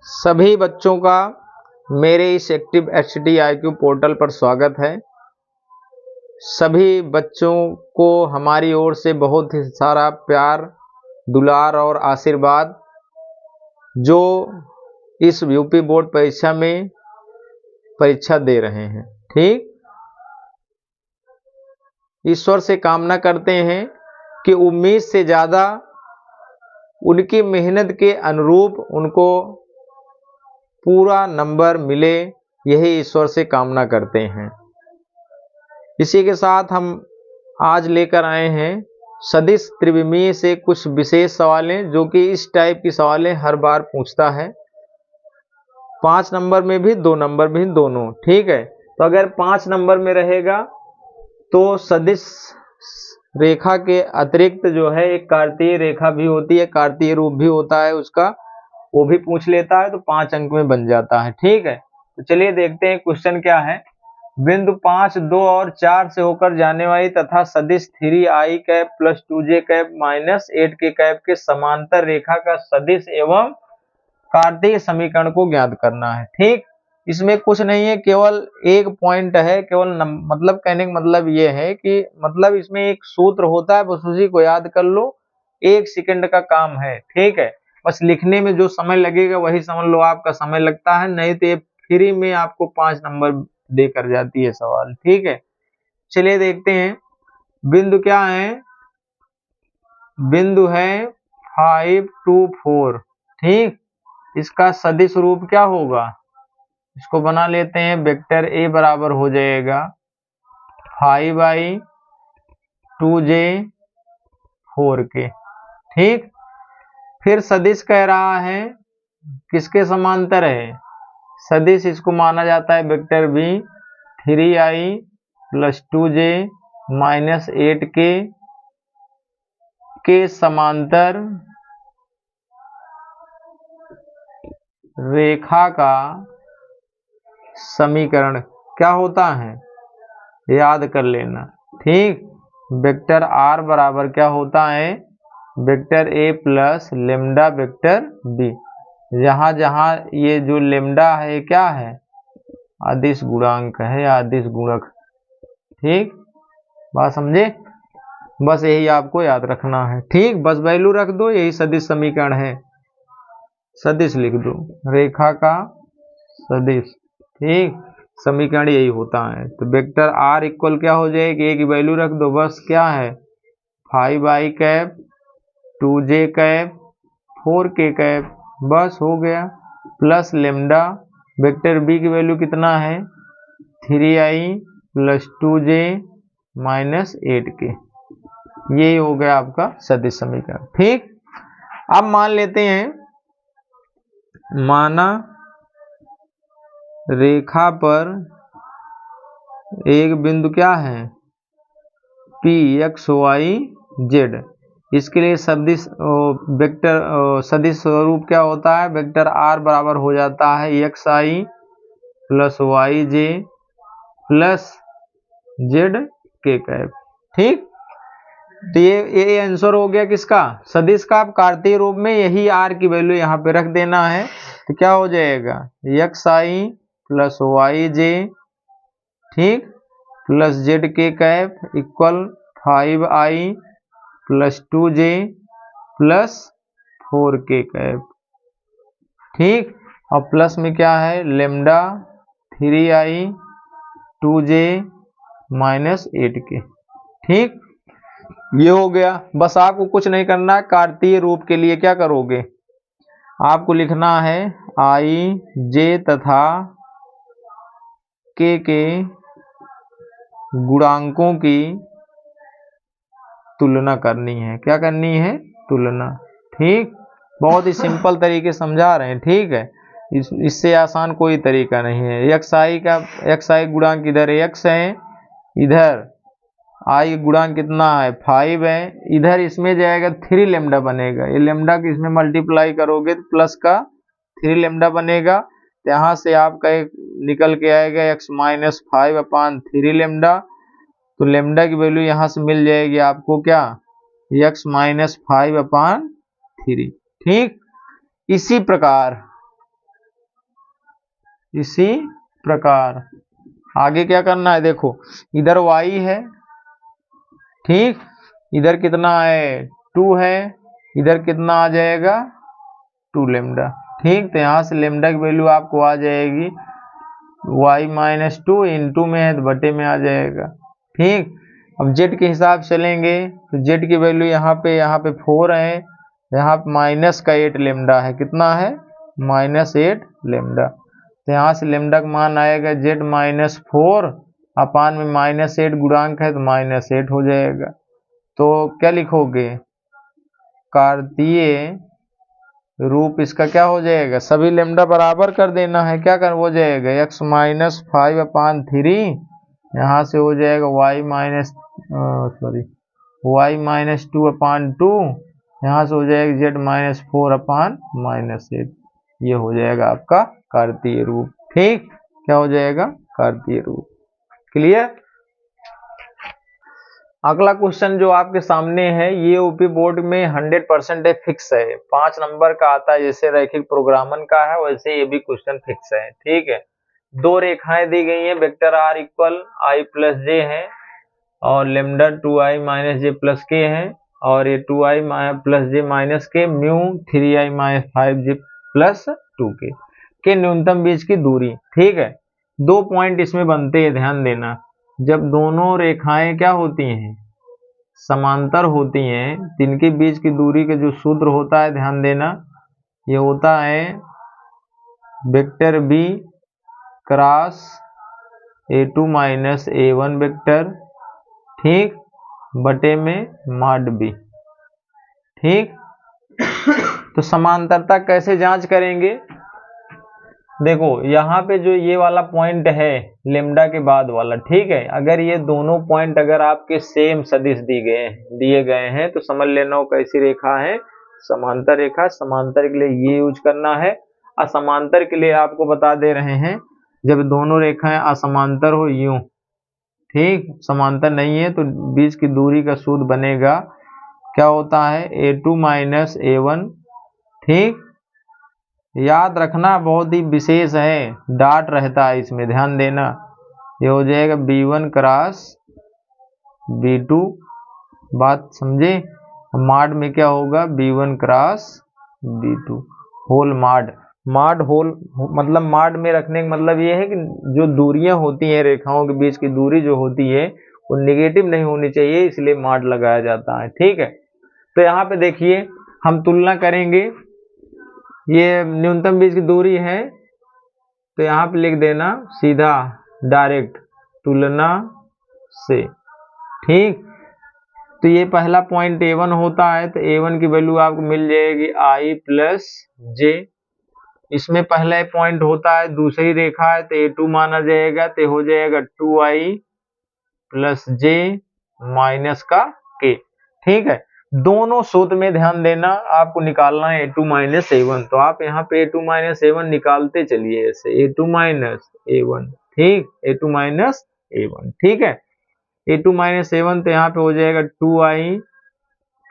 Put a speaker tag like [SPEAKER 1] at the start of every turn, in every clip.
[SPEAKER 1] सभी बच्चों का मेरे इस एक्टिव एचडी आईक्यू पोर्टल पर स्वागत है। सभी बच्चों को हमारी ओर से बहुत ही सारा प्यार, दुलार और आशीर्वाद। जो इस यूपी बोर्ड परीक्षा में परीक्षा दे रहे हैं, ठीक, ईश्वर से कामना करते हैं कि उम्मीद से ज़्यादा उनकी मेहनत के अनुरूप उनको पूरा नंबर मिले, यही ईश्वर से कामना करते हैं। इसी के साथ हम आज लेकर आए हैं सदिश त्रिविमीय से कुछ विशेष सवालें, जो कि इस टाइप की सवालें हर बार पूछता है। 5 नंबर में भी 2 नंबर भी, दोनों, ठीक है। तो अगर 5 नंबर में रहेगा तो सदिश रेखा के अतिरिक्त जो है एक कार्तीय रेखा भी होती है, कार्तीय रूप भी होता है उसका, वो भी पूछ लेता है, तो 5 अंक में बन जाता है, ठीक है। तो चलिए देखते हैं क्वेश्चन क्या है। बिंदु 5, 2 और 4 से होकर जाने वाली तथा सदिश 3i cap plus 2j cap minus 8k cap के समांतर रेखा का सदिश एवं कार्तीय समीकरण को ज्ञात करना है, ठीक। इसमें कुछ नहीं है, केवल एक पॉइंट है, केवल मतलब कहने का मतलब ये है कि मतलब इसमें एक सूत्र होता है, बस उसी को याद कर लो। 1 सेकंड का काम है, ठीक है। बस लिखने में जो समय लगेगा वही समझ लो आपका समय लगता है, नहीं तो ये फ्री में आपको 5 नंबर दे कर जाती है सवाल, ठीक है। चलिए देखते हैं बिंदु क्या है। बिंदु है 5 2 4, ठीक। इसका सदिश रूप क्या होगा, इसको बना लेते हैं। वेक्टर ए बराबर हो जाएगा 5i 2j 4k, ठीक। फिर सदिश कह रहा है किसके समांतर है, सदिश इसको माना जाता है vector B 3i plus 2j minus 8k के समांतर रेखा का समीकरण क्या होता है, याद कर लेना, ठीक। वेक्टर आर बराबर क्या होता है, vector a plus lambda vector b. जहां जहां ये जो लेम्डा है क्या है, अदिश गुणांक है या अदिश गुणक, ठीक। बात समझे, बस यही आपको याद रखना है, ठीक। बस वैल्यू रख दो, यही सदिश समीकरण है, सदिश लिख दो, रेखा का सदिश, ठीक। समीकरण यही होता है। तो वेक्टर आर इक्वल क्या हो जाएगी, ए की वैल्यू रख दो, बस क्या है 5i cap 2j cap 4k cap, बस हो गया, प्लस लेम्डा वेक्टर बी की वैल्यू कितना है 3i plus 2j minus 8k। यही हो गया आपका सदिश समीकरण, ठीक। अब मान लेते हैं, माना रेखा पर एक बिंदु क्या है P x y z, इसके लिए सदिश वेक्टर सदिश स्वरूप क्या होता है, वेक्टर r बराबर हो जाता है xi प्लस वाई जे प्लस जेड के कैप, ठीक। तो ये आंसर हो गया किसका, सदिश का। अब कार्तीय रूप में यही r की वैल्यू यहाँ पे रख देना है, तो क्या हो जाएगा xi प्लस वाई जे, ठीक, प्लस जेड के cap equal 5i plus 2j plus 4k cap, ठीक। और प्लस में क्या है lambda 3i 2j minus 8k, ठीक। ये हो गया। बस आपको कुछ नहीं करना, कार्तीय रूप के लिए क्या करोगे, आपको लिखना है i j तथा k के गुणांकों की तुलना करनी है। क्या करनी है, तुलना, ठीक। बहुत ही सिंपल तरीके समझा रहे हैं, ठीक है। इससे आसान कोई तरीका नहीं है। xi गुणांक इधर x है, इधर i गुणांक कितना है 5 है, इधर इसमें जाएगा 3 लेम्डा बनेगा, ये लेम्डा की इसमें मल्टीप्लाई करोगे तो प्लस का 3 लेम्डा बनेगा, तो यहाँ से आपका एक निकल के आएगा x माइनस 5 अपान 3 लेम्डा। तो लेम्डा की वैल्यू यहाँ से मिल जाएगी आपको क्या, x माइनस 5 अपान 3, ठीक। इसी प्रकार इसी प्रकार आगे क्या करना है, देखो इधर y है, ठीक, इधर कितना है 2 है, इधर कितना आ जाएगा 2 लेमडा, ठीक। तो यहाँ से लेमडा की वैल्यू आपको आ जाएगी y-2 इंटू में है तो बटे में आ जाएगा, ठीक। अब जेड के हिसाब से चलेंगे तो जेड की वैल्यू यहाँ पे 4 है, यहाँ पे माइनस का 8 लेमडा है, कितना है -8 लेमडा। तो यहाँ से लेमडा का मान आएगा जेड -4 अपान में -8 गुणांक है तो -8 हो जाएगा। तो क्या लिखोगे, कार्तीय रूप इसका क्या हो जाएगा, सभी लेमडा बराबर कर देना है, क्या कर हो जाएगा x-5/3, यहाँ से हो जाएगा y-2/2, यहाँ से हो जाएगा z-4/-8, ये हो जाएगा आपका कार्तीय रूप, ठीक। क्या हो जाएगा, कार्तीय रूप। क्लियर। अगला क्वेश्चन जो आपके सामने है ये यूपी बोर्ड में 100% फिक्स है, 5 नंबर का आता है, जैसे रैखिक प्रोग्रामन का है वैसे ये भी क्वेश्चन फिक्स है, ठीक है। दो रेखाएं दी गई हैं, vector r equal i plus J है और लेमडा 2i माइनस जे प्लस के है, और ये 2i प्लस जे माइनस के mu 3i minus 5j plus 2k के न्यूनतम बीच की दूरी, ठीक है। 2 पॉइंट इसमें बनते हैं, ध्यान देना, जब दोनों रेखाएं क्या होती हैं, समांतर होती हैं, तो इनके बीच की दूरी का जो सूत्र होता है, ध्यान देना, ये होता है vector b cross a2 minus a1 vector, ठीक, बटे में मॉड b, ठीक। तो समांतरता कैसे जांच करेंगे, देखो यहाँ पे जो ये वाला पॉइंट है लेमडा के बाद वाला, ठीक है, अगर ये दोनों पॉइंट अगर आपके सेम सदिश दिए गए हैं तो समझ लेना वो कैसी रेखा है, समांतर रेखा। समांतर के लिए ये यूज करना है, असमांतर के लिए आपको बता दे रहे हैं जब दोनों रेखाएं असमांतर हो यूं, ठीक, समांतर नहीं है तो बीच की दूरी का सूत्र बनेगा, क्या होता है a2 माइनस a1, ठीक। याद रखना बहुत ही विशेष है, डॉट रहता है इसमें, ध्यान देना, ये हो जाएगा b1 क्रॉस b2, बात समझे। मॉड में क्या होगा b1 cross b2 whole mod whole, मतलब मॉड में रखने का मतलब ये है कि जो दूरियां होती हैं रेखाओं के बीच की दूरी जो होती है वो नेगेटिव नहीं होनी चाहिए, इसलिए मॉड लगाया जाता है, ठीक है। तो यहाँ पे देखिए हम तुलना करेंगे, ये न्यूनतम बीच की दूरी है तो यहाँ पे लिख देना सीधा डायरेक्ट तुलना से, ठीक। तो ये पहला पॉइंट a1 होता है तो a1 की वैल्यू आपको मिल जाएगी i प्लस जे, इसमें पहला पॉइंट होता है, दूसरी रेखा है तो a2 माना जाएगा, तो हो जाएगा 2i प्लस जे माइनस का k, ठीक है। दोनों सूत्र में ध्यान देना आपको निकालना है a2 माइनस a1, तो आप यहाँ पे a2 माइनस a1 निकालते चलिए, ऐसे a2 माइनस a1, ठीक, a2 माइनस a1, ठीक है। a2 माइनस a1 तो यहाँ पे हो जाएगा 2i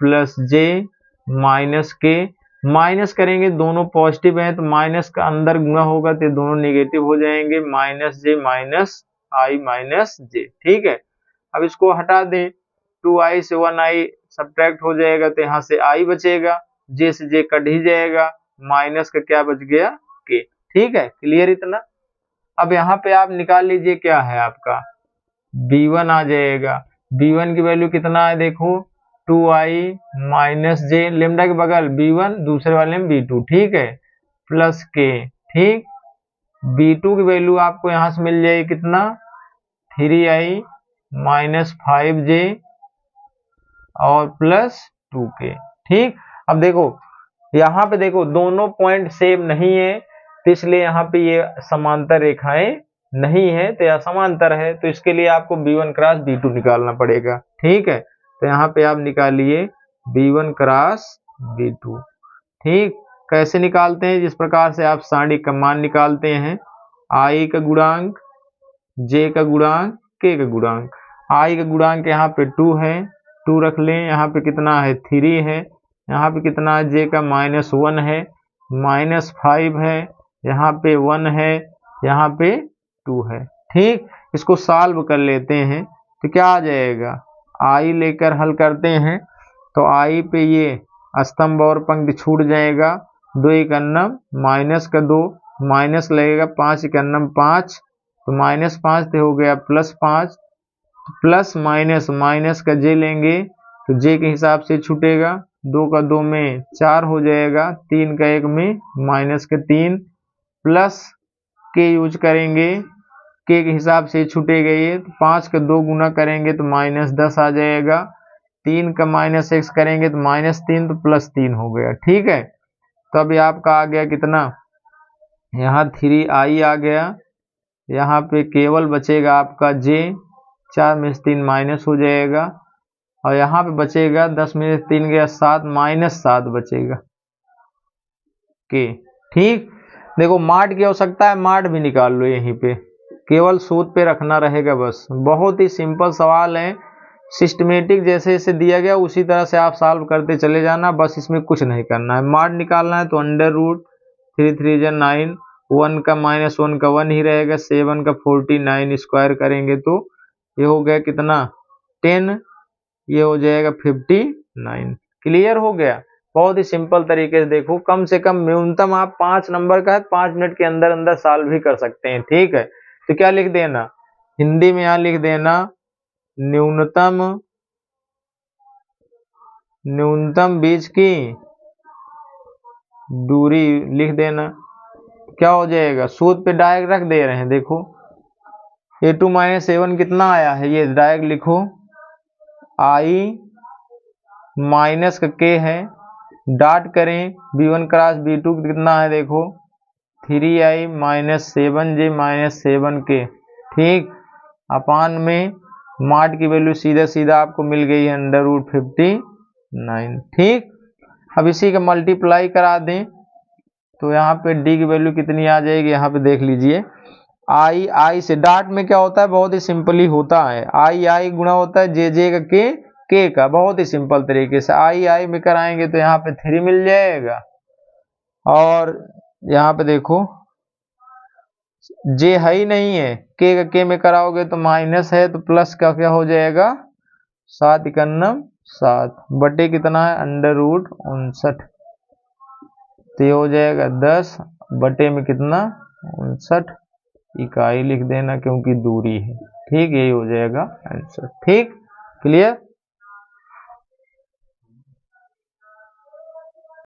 [SPEAKER 1] प्लस जे माइनस के, माइनस करेंगे दोनों पॉजिटिव हैं तो माइनस का अंदर गुणा होगा तो दोनों नेगेटिव हो जाएंगे, माइनस जे माइनस आई माइनस जे, ठीक है। अब इसको हटा दें, 2i से 1i सब्ट्रैक्ट हो जाएगा तो यहाँ से i बचेगा, जे से जे कट ही जाएगा, माइनस का क्या बच गया k, ठीक है। क्लियर इतना। अब यहाँ पे आप निकाल लीजिए क्या है आपका b1 आ जाएगा, b1 की वैल्यू कितना है देखो 2i माइनस जे, लेमडा के बगल b1 दूसरे वाले में b2, ठीक है, प्लस k, ठीक। b2 की वैल्यू आपको यहाँ से मिल जाएगी कितना 3i माइनस 5j और प्लस 2k, ठीक। अब देखो यहाँ पे देखो दोनों पॉइंट सेम नहीं है तो इसलिए यहाँ पे ये समांतर रेखाएं नहीं है, तो यह समांतर है, तो इसके लिए आपको b1 क्रॉस b2 निकालना पड़ेगा, ठीक है। तो यहाँ पे आप निकालिए b1 क्रॉस b2, ठीक। कैसे निकालते हैं, जिस प्रकार से आप सारणी का मान निकालते हैं, i का गुणांक, j का गुणांक, k का गुणांक। i का गुणांक यहाँ पे 2 है, 2 रख लें, यहाँ पे कितना है 3 है, यहाँ पे कितना है j का -1 है, -5 है, यहाँ पे 1 है, यहाँ पे 2 है। ठीक, इसको सॉल्व कर लेते हैं तो क्या आ जाएगा, आई लेकर हल करते हैं तो आई पे ये स्तंभ और पंक्ति छूट जाएगा, 2 एकन्नम माइनस का 2, माइनस लगेगा 5 एकन्नम 5, तो -5 तो हो गया +5, प्लस माइनस माइनस का जे लेंगे तो जे के हिसाब से छूटेगा, 2 का 2 में 4 हो जाएगा, 3 का 1 में माइनस का 3, प्लस के यूज करेंगे, के हिसाब से छूटेगा ये, 5 का 2 गुना करेंगे तो -10 आ जाएगा, 3 का -x करेंगे तो -3 तो +3 हो गया। ठीक है, तो अभी आपका आ गया कितना, यहाँ 3i आ गया, यहाँ पे केवल बचेगा आपका j, 4 में से 3 माइनस हो जाएगा, और यहाँ पे बचेगा 10 में से 3 गया 7, -7 बचेगा के। ठीक, देखो माड की आवश्यकता है, माड भी निकाल लो यहीं पे, केवल सूत्र पे रखना रहेगा बस। बहुत ही सिंपल सवाल है, सिस्टमेटिक जैसे जैसे दिया गया उसी तरह से आप सॉल्व करते चले जाना, बस इसमें कुछ नहीं करना है। माड निकालना है तो √3 3 जा 9, 1 का -1 का 1 ही रहेगा, 7 का 49 स्क्वायर करेंगे तो ये हो गया कितना 10, ये हो जाएगा 59। क्लियर हो गया, बहुत ही सिंपल तरीके से। देखो कम से कम न्यूनतम आप 5 नंबर का है, 5 मिनट के अंदर अंदर सॉल्व भी कर सकते हैं। ठीक है, तो क्या लिख देना, हिंदी में यहाँ लिख देना न्यूनतम बीज की दूरी लिख देना, क्या हो जाएगा, सूत्र पे डायरेक्ट रख दे रहे हैं। देखो a2 - a1 कितना आया है, ये डायरेक्ट लिखो, i माइनस का k है, डॉट करें b1 क्रॉस b2 कितना है, देखो 3i - 7j - 7k। ठीक, अपान में माड की वैल्यू सीधा सीधा आपको मिल गई है √59। ठीक, अब इसी का मल्टीप्लाई करा दें तो यहाँ पे d की वैल्यू कितनी आ जाएगी, यहाँ पे देख लीजिए, i से डॉट में क्या होता है, बहुत ही सिंपली होता है, i गुणा होता है j का k का, बहुत ही सिंपल तरीके से i में कराएंगे तो यहाँ पे 3 मिल जाएगा, और यहाँ पे देखो जे है ही नहीं है, के का के में कराओगे तो माइनस है, तो प्लस का क्या हो जाएगा 7 एकन्नम 7 बटे कितना है √59, तो ये हो जाएगा 10 बटे में कितना 59 इकाई लिख देना, क्योंकि दूरी है। ठीक, यही हो जाएगा आंसर। ठीक, क्लियर।